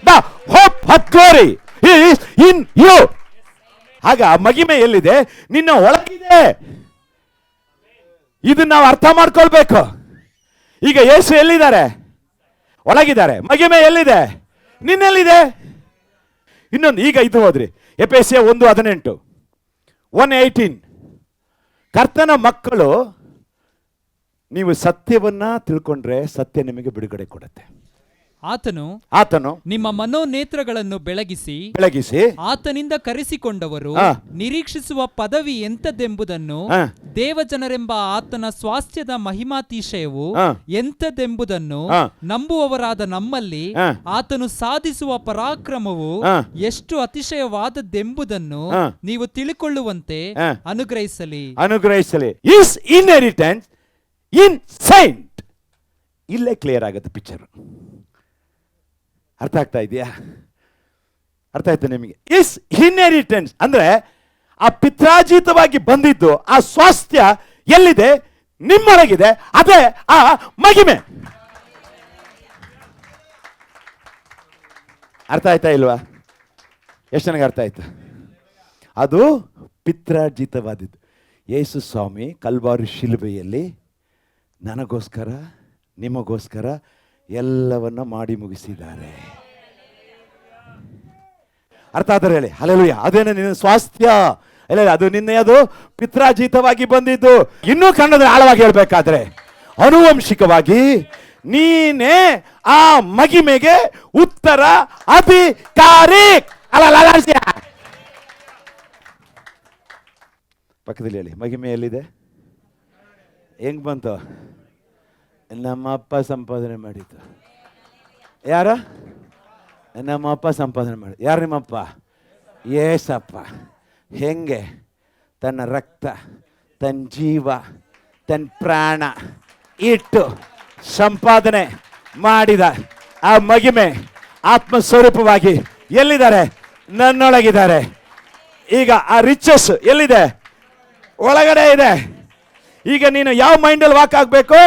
The hope of glory is in you. ಆಗ ಆ ಮಹಿಮೆ ಎಲ್ಲಿದೆ? ನಿನ್ನ ಒಳಗಿದೆ. ಇದನ್ನ ನಾವು ಅರ್ಥ ಮಾಡ್ಕೊಳ್ಬೇಕು. ಈಗ ಯೇಸು ಎಲ್ಲಿದ್ದಾರೆ? ಒಳಗಿದ್ದಾರೆ. ಮಹಿಮೆ ಎಲ್ಲಿದೆ? ನಿನ್ನಲ್ಲಿದೆ. ಇನ್ನೊಂದು ಈಗ ಇದು ಹೋದ್ರಿ, ಎಫೆಸೀಯ 1:18, 1:18. ಕರ್ತನ ಮಕ್ಕಳು, ನೀವು ಸತ್ಯವನ್ನ ತಿಳ್ಕೊಂಡ್ರೆ ಸತ್ಯ ನಿಮಗೆ ಬಿಡುಗಡೆ ಕೊಡುತ್ತೆ. ಆತನು ನಿಮ್ಮ ಮನೋನೇತ್ರಗಳನ್ನು ಬೆಳಗಿಸಿ ಆತನಿಂದ ಕರೆಸಿಕೊಂಡವರು ನಿರೀಕ್ಷಿಸುವ ಪದವಿ ಎಂತದೆಂಬುದನ್ನು, ದೇವಜನರೆಂಬ ಆತನ ಸ್ವಾಸ್ಥ್ಯದ ಮಹಿಮಾತಿಶಯವು ಎಂತದೆಂಬುದನ್ನು ನಂಬುವವರಾದ ನಮ್ಮಲ್ಲಿ ಆತನು ಸಾಧಿಸುವ ಪರಾಕ್ರಮವು ಎಷ್ಟು ಅತಿಶಯವಾದದ್ದೆಂಬುದನ್ನು ನೀವು ತಿಳುಕೊಳ್ಳುವಂತೆ ಅನುಗ್ರಹಿಸಲಿ. Is inheritance in saint. ಇಲ್ಲೇ ಕ್ಲಿಯರ್ ಆಗುತ್ತೆ ಪಿಕ್ಚರ್. ಅರ್ಥ ಆಗ್ತಾ ಇದೆಯಾ? ಅರ್ಥ ಆಯ್ತು ನಿಮಗೆ? ಇಸ್ ಇನ್ಹೆರಿಟೆನ್ಸ್ ಅಂದ್ರೆ ಆ ಪಿತ್ರಾರ್ಜಿತವಾಗಿ ಬಂದಿದ್ದು ಆ ಸ್ವಾಸ್ಥ್ಯ ಎಲ್ಲಿದೆ? ನಿಮ್ಮೊಳಗಿದೆ. ಅದೇ ಆ ಮಹಿಮೆ. ಅರ್ಥ ಆಯ್ತಾ ಇಲ್ವಾ? ಎಷ್ಟು ನನಗೆ ಅರ್ಥ ಆಯ್ತು? ಅದು ಪಿತ್ರಾರ್ಜಿತವಾದದ್ದು. ಯೇಸು ಸ್ವಾಮಿ ಕಲ್ವಾರಿ ಶಿಲುಬೆಯಲ್ಲಿ ನನಗೋಸ್ಕರ ನಿಮಗೋಸ್ಕರ ಎಲ್ಲವನ್ನ ಮಾಡಿ ಮುಗಿಸಿದ್ದಾರೆ. ಅರ್ಥ ಆದ್ರೆ ಹೇಳಿ ಹಲ್ಲೆಲೂಯಾ. ಅದೇನು ನಿನ್ನ ಸ್ವಾಸ್ಥ್ಯ ಅಲ್ಲ, ಅದು ನಿನ್ನೆ ಅದು ಪಿತ್ರಾರ್ಜಿತವಾಗಿ ಬಂದಿದ್ದು. ಇನ್ನೂ ಕನ್ನಡ ಆಳವಾಗಿ ಹೇಳ್ಬೇಕಾದ್ರೆ ಆನುವಂಶಿಕವಾಗಿ ನೀನೇ ಆ ಮಹಿಮೆಗೆ ಉತ್ತರ ಅಧಿಕಾರಿ. ಪಕ್ಕದಲ್ಲಿ ಹೇಳಿ, ಮಹಿಮೆ ಎಲ್ಲಿದೆ? ಹೆಂಗ್ ಬಂತು? ನಮ್ಮ ಅಪ್ಪ ಸಂಪಾದನೆ ಮಾಡಿದ್ದು. ಯಾರ? ನಮ್ಮ ಅಪ್ಪ ಸಂಪಾದನೆ ಮಾಡಿ. ಯಾರು ನಿಮ್ಮಪ್ಪ? ಏಸಪ್ಪ. ಹೆಂಗೆ? ತನ್ನ ರಕ್ತ, ತನ್ನ ಜೀವ, ತನ್ನ ಪ್ರಾಣ ಇಟ್ಟು ಸಂಪಾದನೆ ಮಾಡಿದ ಆ ಮಹಿಮೆ ಆತ್ಮಸ್ವರೂಪವಾಗಿ ಎಲ್ಲಿದ್ದಾರೆ? ನನ್ನೊಳಗಿದ್ದಾರೆ. ಈಗ ಆ ರಿಚಸ್ ಎಲ್ಲಿದೆ? ಒಳಗಡೆ ಇದೆ. ಈಗ ನೀನು ಯಾವ ಮೈಂಡಲ್ಲಿ ವಾಕ್ ಆಗಬೇಕು?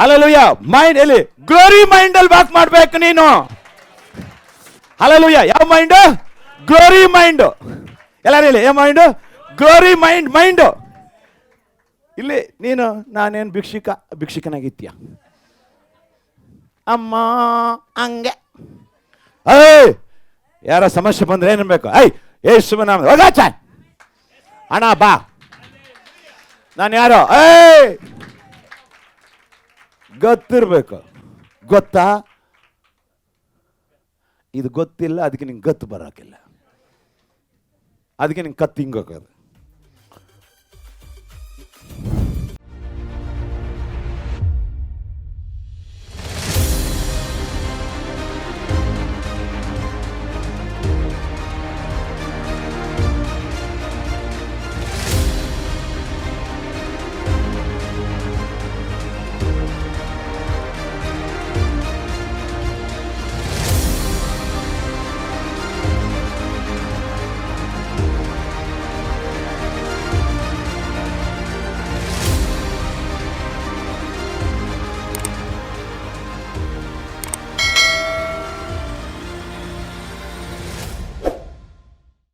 ಹಲ್ಲೆಲೂಯಾ. ಮೈಂಡ್ ಎಲ್ಲಿ? ಗ್ಲೋರಿ ಮೈಂಡಲ್ಲಿ ವಾಕ್ ಮಾಡಬೇಕು ನೀನು. ಹಲ್ಲೆಲೂಯಾ. ಯಾವ ಮೈಂಡು? Glory mind. ಎಲ್ಲರೂ ಹೇಳಿ, ಯಾವ ಮೈಂಡು? Glory mind. ಇಲ್ಲಿ ನೀನು ನಾನೇನು ಭಿಕ್ಷುಕನಾಗಿತ್ಯ ಅಮ್ಮ ಹಂಗೆ. ಯಾರ ಸಮಸ್ಯೆ ಬಂದ್ರೆ ಏನ್ಬೇಕು? ಯೇಸುವಿನ ನಾಮ ಹೋಗಾಚ ಅಣ್ಣ ಬಾ. ನಾನು ಯಾರೋ ಗೊತ್ತಿರ್ಬೇಕು. ಗೊತ್ತಾ? ಇದು ಗೊತ್ತಿಲ್ಲ, ಅದಕ್ಕೆ ನಿಂಗೆ ಗತ್ತು ಬರೋಕಿಲ್ಲ. ಅದಕ್ಕೆ ನಿಂಗೆ ಕತ್ತು ಹಿಂಗೋಗೋದು.